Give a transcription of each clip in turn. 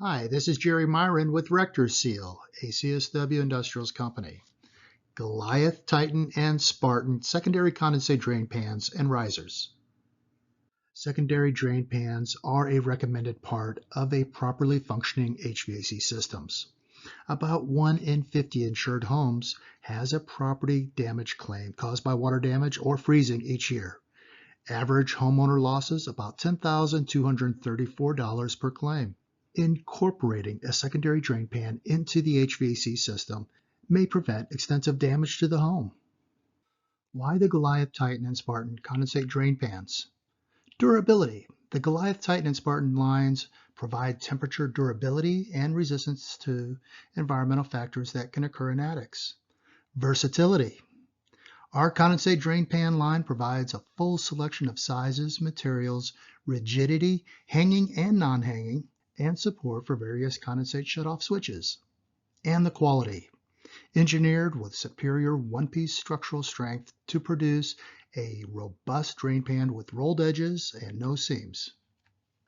Hi, this is Jerry Myron with Rector Seal, a CSW Industrials company. Goliath, Titan, and Spartan secondary condensate drain pans and risers. Secondary drain pans are a recommended part of a properly functioning HVAC systems. About 1 in 50 insured homes has a property damage claim caused by water damage or freezing each year. Average homeowner losses about $10,234 per claim. Incorporating a secondary drain pan into the HVAC system may prevent extensive damage to the home. Why the Goliath, Titan, and Spartan condensate drain pans? Durability. The Goliath, Titan, and Spartan lines provide temperature durability and resistance to environmental factors that can occur in attics. Versatility. Our condensate drain pan line provides a full selection of sizes, materials, rigidity, hanging and non-hanging, and support for various condensate shutoff switches. And the quality. Engineered with superior one-piece structural strength to produce a robust drain pan with rolled edges and no seams.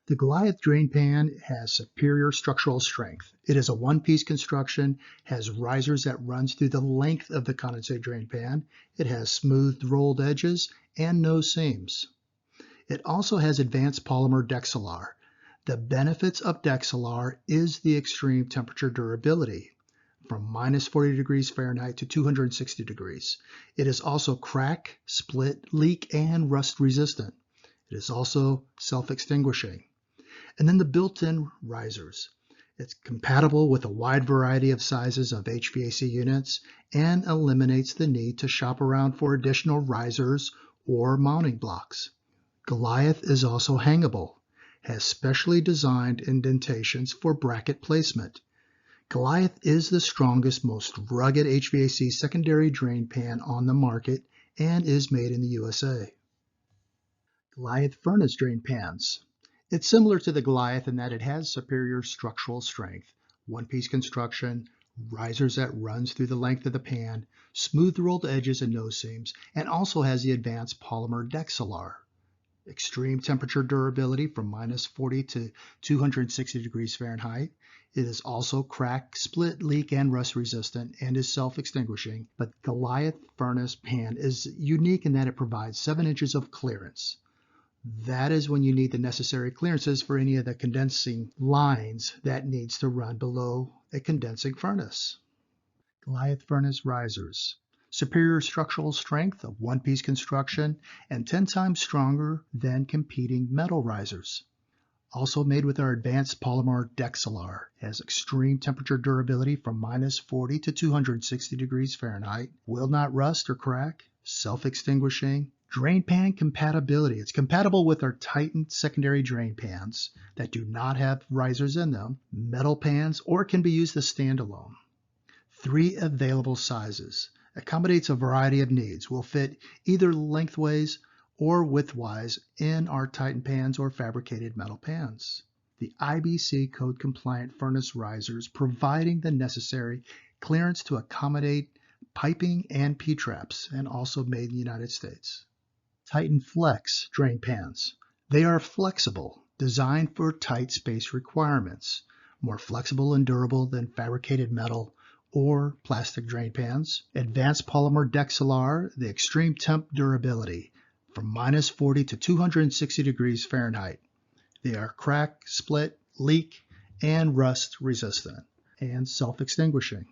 The Goliath drain pan has superior structural strength. It is a one-piece construction, has risers that runs through the length of the condensate drain pan. It has smooth rolled edges and no seams. It also has advanced polymer Dexelar. The benefits of Dexelar is the extreme temperature durability from minus 40 degrees Fahrenheit to 260 degrees. It is also crack, split, leak, and rust resistant. It is also self-extinguishing. And then the built-in risers. It's compatible with a wide variety of sizes of HVAC units and eliminates the need to shop around for additional risers or mounting blocks. Goliath is also hangable, has specially designed indentations for bracket placement. Goliath is the strongest, most rugged HVAC secondary drain pan on the market and is made in the USA. Goliath Furnace drain pans. It's similar to the Goliath in that it has superior structural strength, one-piece construction, risers that runs through the length of the pan, smooth rolled edges and no seams, and also has the advanced polymer Dexelar. Extreme temperature durability from minus 40 to 260 degrees Fahrenheit. It is also crack, split, leak, and rust resistant and is self-extinguishing, but Goliath Furnace pan is unique in that it provides 7 inches of clearance. That is when you need the necessary clearances for any of the condensing lines that needs to run below a condensing furnace. Goliath Furnace risers. Superior structural strength of one-piece construction and 10 times stronger than competing metal risers. Also made with our advanced polymer Dexelar, has extreme temperature durability from minus 40 to 260 degrees Fahrenheit, will not rust or crack, self-extinguishing, drain pan compatibility. It's compatible with our Titan secondary drain pans that do not have risers in them, metal pans, or can be used as standalone. 3 available sizes. Accommodates a variety of needs. Will fit either lengthways or widthwise in our Titan pans or fabricated metal pans. The IBC code compliant furnace risers providing the necessary clearance to accommodate piping and P-traps and also made in the United States. Titan Flex drain pans. They are flexible, designed for tight space requirements, more flexible and durable than fabricated metal or plastic drain pans. Advanced polymer Dexelar, the extreme temp durability from minus 40 to 260 degrees Fahrenheit. They are crack, split, leak, and rust resistant and self-extinguishing.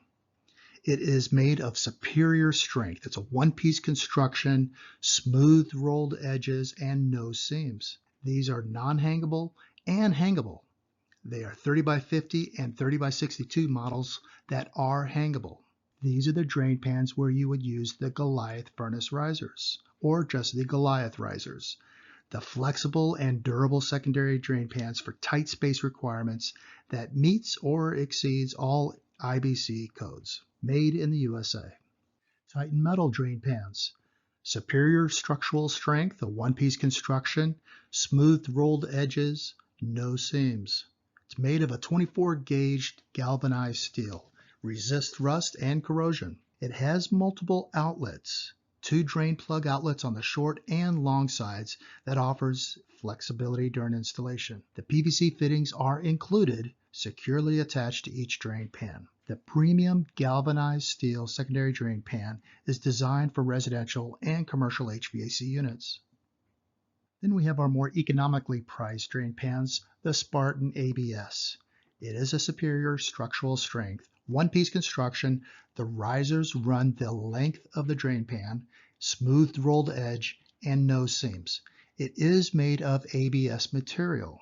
It is made of superior strength. It's a one-piece construction, smooth rolled edges, and no seams. These are non-hangable and hangable. They are 30 by 50 and 30 by 62 models that are hangable. These are the drain pans where you would use the Goliath Furnace risers or just the Goliath risers. The flexible and durable secondary drain pans for tight space requirements that meets or exceeds all IBC codes. Made in the USA. Titan metal drain pans. Superior structural strength, a one-piece construction, smooth rolled edges, no seams. It's made of a 24-gauge galvanized steel, resists rust and corrosion. It has multiple outlets, 2 drain plug outlets on the short and long sides that offers flexibility during installation. The PVC fittings are included, securely attached to each drain pan. The premium galvanized steel secondary drain pan is designed for residential and commercial HVAC units. Then we have our more economically priced drain pans, the Spartan ABS. It is a superior structural strength, one-piece construction. The risers run the length of the drain pan, smooth rolled edge, and no seams. It is made of ABS material.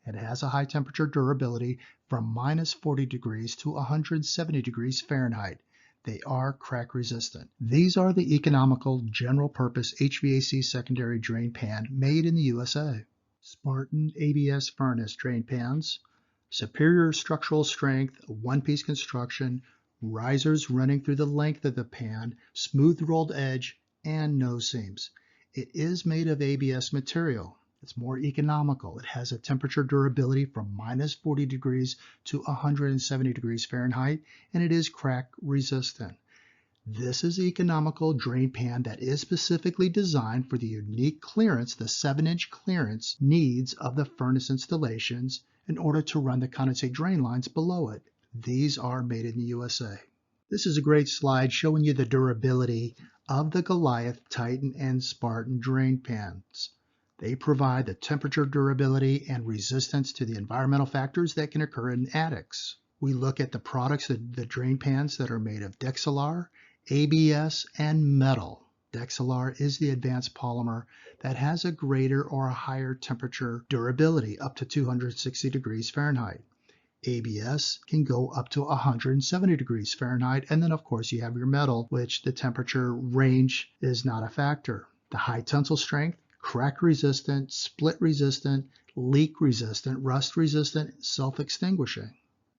It has a high temperature durability from -40 degrees to 170 degrees Fahrenheit. They are crack resistant. These are the economical general purpose HVAC secondary drain pan made in the USA. Spartan ABS Furnace drain pans. Superior structural strength, one-piece construction, risers running through the length of the pan, smooth rolled edge, and no seams. It is made of ABS material. It's more economical. It has a temperature durability from -40 degrees to 170 degrees Fahrenheit, and it is crack resistant. This is an economical drain pan that is specifically designed for the unique clearance, the 7-inch clearance needs of the furnace installations in order to run the condensate drain lines below it. These are made in the USA. This is a great slide showing you the durability of the Goliath, Titan, and Spartan drain pans. They provide the temperature durability and resistance to the environmental factors that can occur in attics. We look at the products, the drain pans that are made of Dexalar, ABS, and metal. Dexalar is the advanced polymer that has a greater or a higher temperature durability up to 260 degrees Fahrenheit. ABS can go up to 170 degrees Fahrenheit, and then of course you have your metal, which the temperature range is not a factor. The high tensile strength, crack resistant, split resistant, leak resistant, rust resistant, self-extinguishing.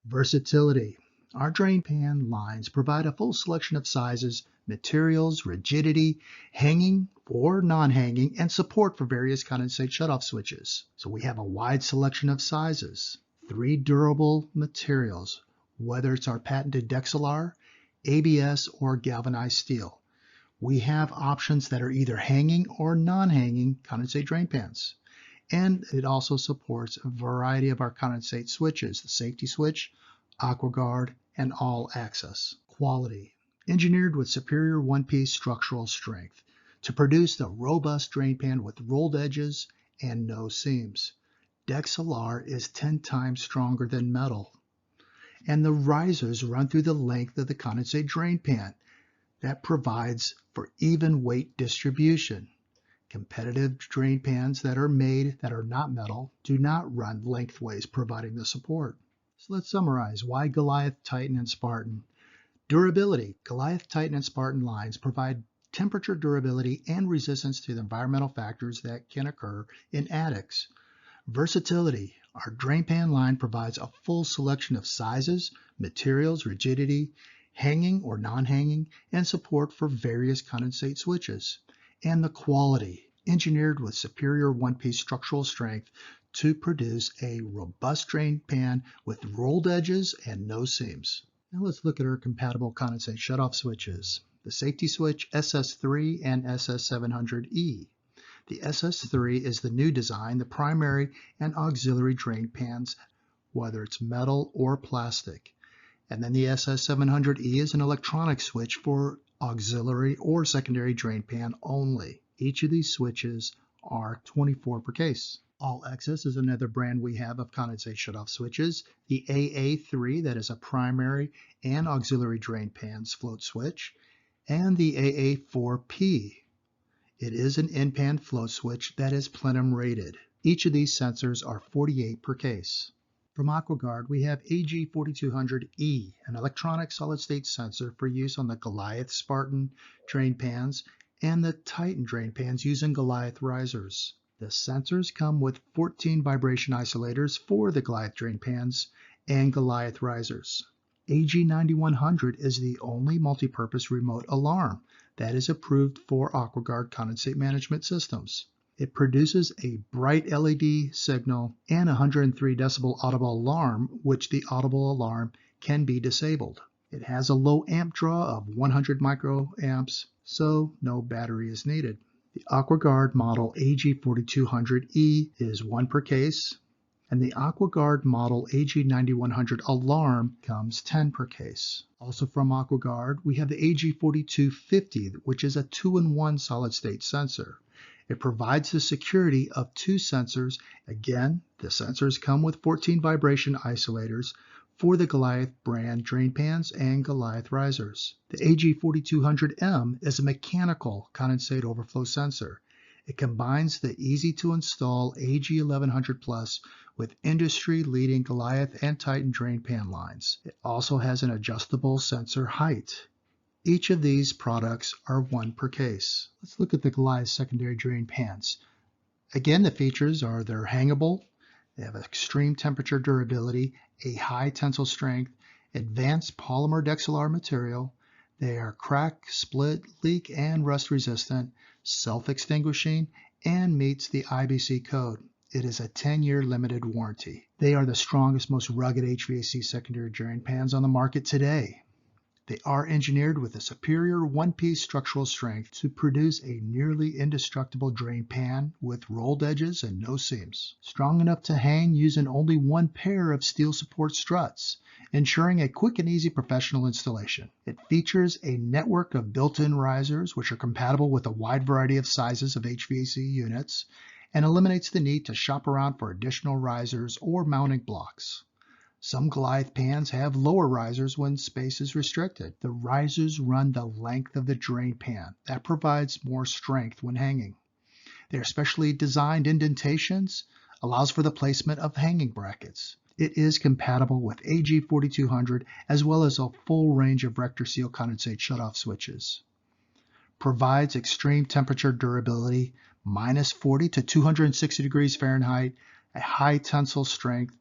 Versatility. Our drain pan lines provide a full selection of sizes, materials, rigidity, hanging or non-hanging, and support for various condensate shutoff switches. So we have a wide selection of sizes. 3 durable materials, whether it's our patented Dexalar, ABS, or galvanized steel. We have options that are either hanging or non-hanging condensate drain pans. And it also supports a variety of our condensate switches, the safety switch, aquaguard, and all access. Quality. Engineered with superior one-piece structural strength to produce the robust drain pan with rolled edges and no seams. Dexalar is 10 times stronger than metal. And the risers run through the length of the condensate drain pan. That provides for even weight distribution. Competitive drain pans that are made that are not metal do not run lengthways, providing the support. So let's summarize why Goliath, Titan, and Spartan. Durability. Goliath, Titan, and Spartan lines provide temperature durability and resistance to the environmental factors that can occur in attics. Versatility. Our drain pan line provides a full selection of sizes, materials, rigidity, hanging or non-hanging, and support for various condensate switches. And the quality, engineered with superior one-piece structural strength to produce a robust drain pan with rolled edges and no seams. Now let's look at our compatible condensate shutoff switches. The safety switch SS3 and SS700E. The SS3 is the new design, the primary and auxiliary drain pans, whether it's metal or plastic. And then the SS700E is an electronic switch for auxiliary or secondary drain pan only. Each of these switches are 24 per case. All Access is another brand we have of condensate shutoff switches. The AA3, that is a primary and auxiliary drain pans float switch, and the AA4P. It is an in-pan float switch that is plenum rated. Each of these sensors are 48 per case. From AquaGuard, we have AG4200E, an electronic solid-state sensor for use on the Goliath Spartan drain pans and the Titan drain pans using Goliath risers. The sensors come with 14 vibration isolators for the Goliath drain pans and Goliath risers. AG9100 is the only multi-purpose remote alarm that is approved for AquaGuard condensate management systems. It produces a bright LED signal and a 103 decibel audible alarm, which the audible alarm can be disabled. It has a low amp draw of 100 microamps, so no battery is needed. The AquaGuard model AG4200E is 1 per case, and the AquaGuard model AG9100 alarm comes 10 per case. Also from AquaGuard, we have the AG4250, which is a 2-in-1 solid-state sensor. It provides the security of 2 sensors. Again, the sensors come with 14 vibration isolators for the Goliath brand drain pans and Goliath risers. The AG4200M is a mechanical condensate overflow sensor. It combines the easy-to-install AG1100 Plus with industry-leading Goliath and Titan drain pan lines. It also has an adjustable sensor height. Each of these products are 1 per case. Let's look at the Goliath secondary drain pans. Again, the features are they're hangable, they have extreme temperature durability, a high tensile strength, advanced polymer Dexelar material. They are crack, split, leak, and rust resistant, self-extinguishing, and meets the IBC code. It is a 10-year limited warranty. They are the strongest, most rugged HVAC secondary drain pans on the market today. They are engineered with a superior one-piece structural strength to produce a nearly indestructible drain pan with rolled edges and no seams. Strong enough to hang using only 1 pair of steel support struts, ensuring a quick and easy professional installation. It features a network of built-in risers which are compatible with a wide variety of sizes of HVAC units and eliminates the need to shop around for additional risers or mounting blocks. Some Goliath pans have lower risers when space is restricted. The risers run the length of the drain pan. That provides more strength when hanging. They are specially designed indentations, allows for the placement of hanging brackets. It is compatible with AG4200 as well as a full range of Rector Seal condensate shutoff switches. Provides extreme temperature durability, -40 to 260 degrees Fahrenheit, a high tensile strength,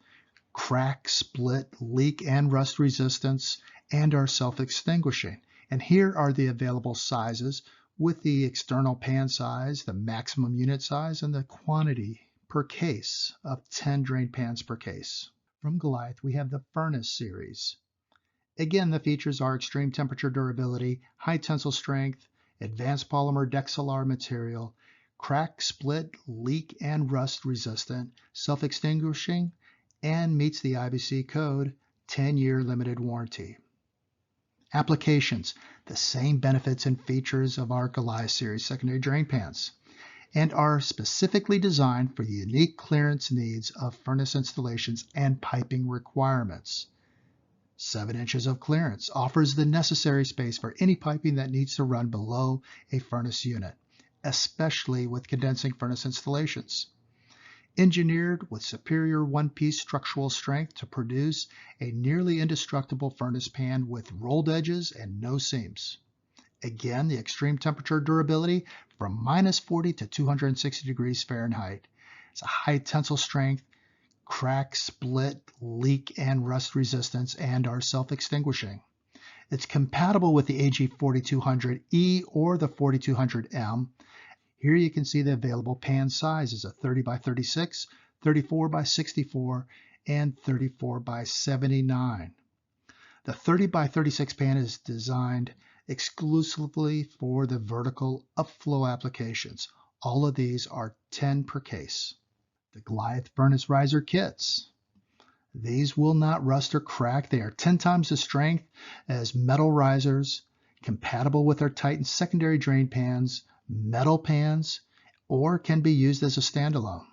crack, split, leak, and rust resistance, and are self-extinguishing. And here are the available sizes with the external pan size, the maximum unit size, and the quantity per case of 10 drain pans per case. From Goliath, we have the Furnace series. Again, the features are extreme temperature durability, high tensile strength, advanced polymer Dexelar material, crack, split, leak, and rust resistant, self-extinguishing, and meets the IBC code, 10-year limited warranty. Applications: the same benefits and features of our Goliath series secondary drain pans, and are specifically designed for the unique clearance needs of furnace installations and piping requirements. 7 inches of clearance offers the necessary space for any piping that needs to run below a furnace unit, especially with condensing furnace installations. Engineered with superior one-piece structural strength to produce a nearly indestructible furnace pan with rolled edges and no seams. Again, the extreme temperature durability from -40 to 260 degrees Fahrenheit. It's a high tensile strength, crack, split, leak, and rust resistance, and are self-extinguishing. It's compatible with the AG4200E or the 4200M. Here you can see the available pan sizes of 30 by 36, 34 by 64, and 34 by 79. The 30 by 36 pan is designed exclusively for the vertical upflow applications. All of these are 10 per case. The Goliath Furnace Riser Kits. These will not rust or crack. They are 10 times the strength as metal risers, compatible with our Titan secondary drain pans, metal pans, or can be used as a standalone.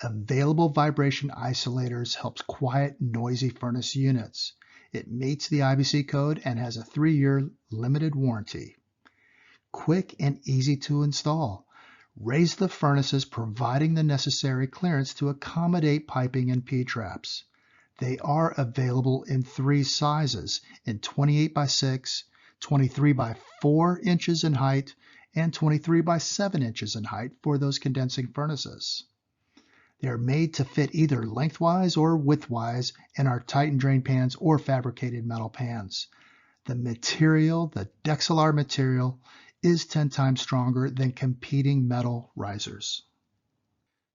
Available vibration isolators helps quiet noisy furnace units. It meets the IBC code and has a 3-year limited warranty. Quick and easy to install. Raise the furnaces, providing the necessary clearance to accommodate piping and P-traps. They are available in 3 sizes, in 28 by 6, 23 by 4 inches in height, and 23 by 7 inches in height for those condensing furnaces. They are made to fit either lengthwise or widthwise in our Titan drain pans or fabricated metal pans. The material, the Dexelar material, is 10 times stronger than competing metal risers.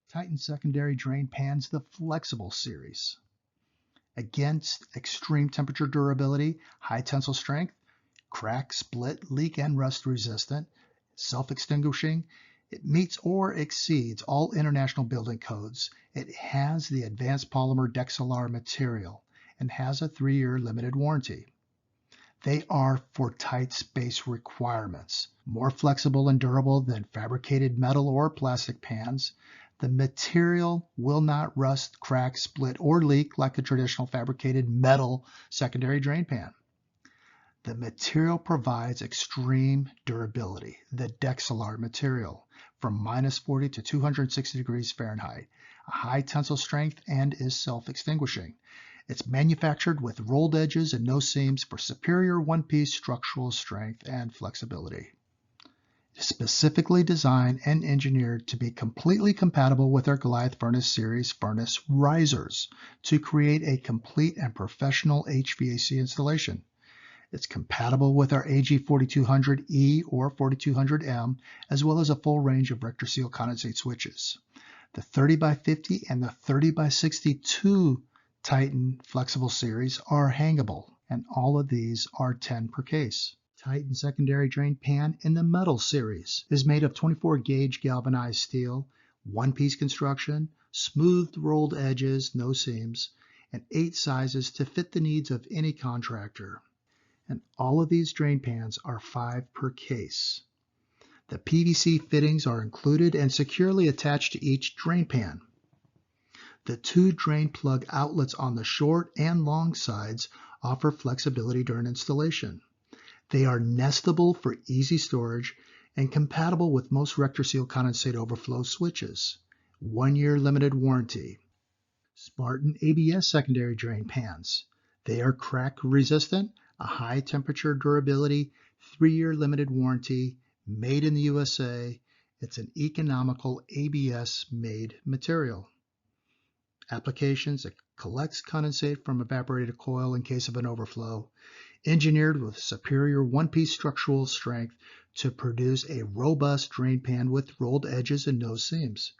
Titan secondary drain pans, the flexible series. Against extreme temperature durability, high tensile strength, crack, split, leak, and rust resistant, self-extinguishing, It meets or exceeds all international building codes. It has the advanced polymer Dexalar material and has a 3-year limited warranty. They are for tight space requirements, more flexible and durable than fabricated metal or plastic pans. The material will not rust, crack, split, or leak like a traditional fabricated metal secondary drain pan. The material provides extreme durability, the Dexalar material, from -40 to 260 degrees Fahrenheit, a high tensile strength, and is self-extinguishing. It's manufactured with rolled edges and no seams for superior one-piece structural strength and flexibility. It is specifically designed and engineered to be completely compatible with our Goliath Furnace series furnace risers to create a complete and professional HVAC installation. It's compatible with our AG4200E or 4200M, as well as a full range of RectorSeal condensate switches. The 30x50 and the 30x62 Titan Flexible Series are hangable, and all of these are 10 per case. Titan Secondary Drain Pan in the Metal Series is made of 24-gauge galvanized steel, one-piece construction, smoothed rolled edges, no seams, and 8 sizes to fit the needs of any contractor. And all of these drain pans are 5 per case. The PVC fittings are included and securely attached to each drain pan. The 2 drain plug outlets on the short and long sides offer flexibility during installation. They are nestable for easy storage and compatible with most RectorSeal condensate overflow switches. 1-year limited warranty. Spartan ABS secondary drain pans. They are crack resistant, a high temperature durability, 3-year limited warranty, made in the USA. It's an economical ABS made material. Applications: it collects condensate from evaporated coil in case of an overflow, engineered with superior one-piece structural strength to produce a robust drain pan with rolled edges and no seams.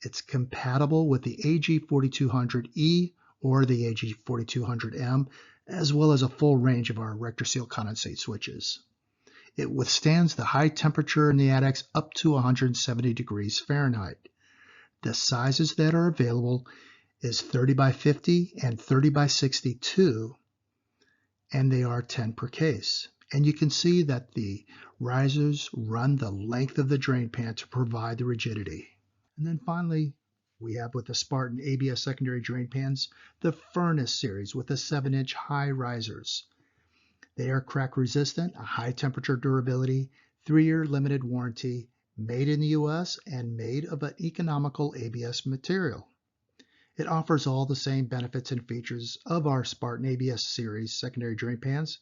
It's compatible with the AG4200E or the AG4200M, as well as a full range of our RectorSeal condensate switches. It withstands the high temperature in the attics up to 170 degrees Fahrenheit. The sizes that are available is 30x50 and 30x62, and they are 10 per case. And you can see that the risers run the length of the drain pan to provide the rigidity. And then finally, we have with the Spartan ABS secondary drain pans, the Furnace series with the 7-inch high risers. They are crack resistant, a high temperature durability, 3-year limited warranty, made in the US and made of an economical ABS material. It offers all the same benefits and features of our Spartan ABS series secondary drain pans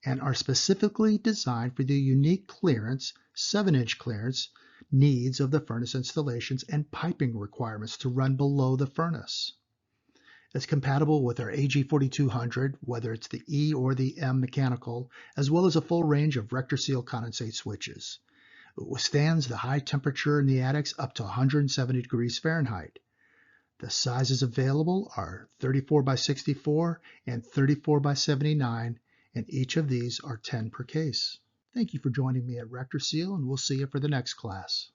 and are specifically designed for the unique clearance, 7-inch clearance, needs of the furnace installations and piping requirements to run below the furnace. It's compatible with our AG4200, whether it's the E or the M mechanical, as well as a full range of RectorSeal condensate switches. It withstands the high temperature in the attics up to 170 degrees Fahrenheit. The sizes available are 34x64 and 34x79, and each of these are 10 per case. Thank you for joining me at RectorSeal, and we'll see you for the next class.